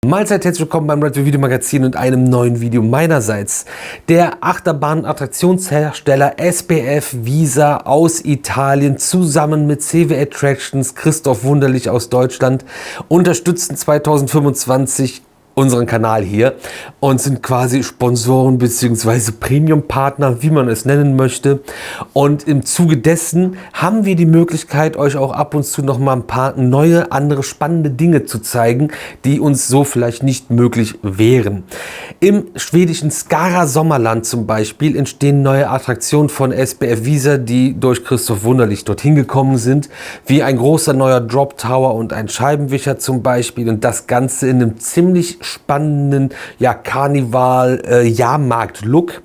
Mahlzeit, herzlich willkommen beim Red Video Magazin und einem neuen Video meinerseits. Der Achterbahn-Attraktionshersteller SBF Visa aus Italien zusammen mit CW Attractions, Christoph Wunderlich aus Deutschland unterstützen 2025 unseren Kanal hier und sind quasi Sponsoren bzw. Premium-Partner, wie man es nennen möchte. Und im Zuge dessen haben wir die Möglichkeit, euch auch ab und zu noch mal ein paar neue, andere spannende Dinge zu zeigen, die uns so vielleicht nicht möglich wären. Im schwedischen Skara Sommerland zum Beispiel entstehen neue Attraktionen von SBF Visa, die durch Christoph Wunderlich dorthin gekommen sind, wie ein großer neuer Drop Tower und ein Scheibenwischer zum Beispiel, und das Ganze in einem ziemlich spannenden Karneval-Jahrmarkt-Look.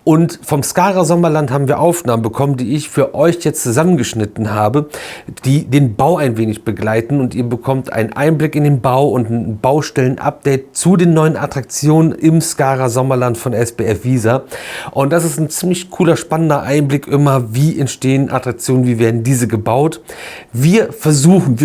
Und vom Skara Sommerland haben wir Aufnahmen bekommen, die ich für euch jetzt zusammengeschnitten habe, die den Bau ein wenig begleiten, und ihr bekommt einen Einblick in den Bau und ein Baustellen-Update zu den neuen Attraktionen im Skara Sommerland von SBF Visa. Und das ist ein ziemlich cooler, spannender Einblick immer, wie entstehen Attraktionen, wie werden diese gebaut. Wir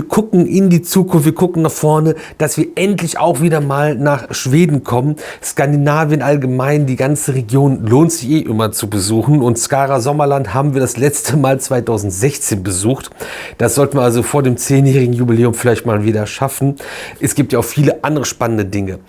gucken in die Zukunft, wir gucken nach vorne, dass wir endlich auch wieder mal nach Schweden kommen. Skandinavien allgemein, die ganze Region lohnt sich immer zu besuchen, und Skara Sommerland haben wir das letzte Mal 2016 besucht. Das sollten wir also vor dem 10-jährigen Jubiläum vielleicht mal wieder schaffen. Es gibt ja auch viele andere spannende Dinge.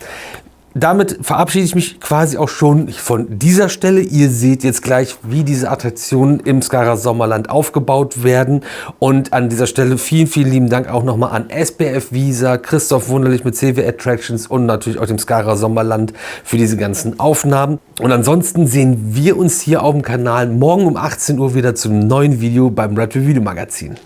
Damit verabschiede ich mich quasi auch schon von dieser Stelle. Ihr seht jetzt gleich, wie diese Attraktionen im Skara Sommerland aufgebaut werden. Und an dieser Stelle vielen, vielen lieben Dank auch nochmal an SBF Visa, Christoph Wunderlich mit CW Attractions und natürlich auch dem Skara Sommerland für diese ganzen Aufnahmen. Und ansonsten sehen wir uns hier auf dem Kanal morgen um 18 Uhr wieder zu einem neuen Video beim Red Video Magazin.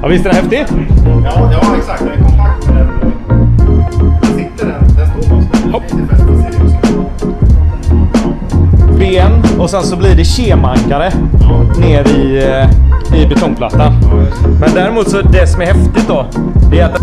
Ja, visst är det häftigt? Ja, exakt. Det är kompakt. Den sitter den står bara. Hopp. Det bästa ser ut som. Ben och sen så blir det kemankare ner i betongplattan. Men däremot så det som är häftigt då, det är att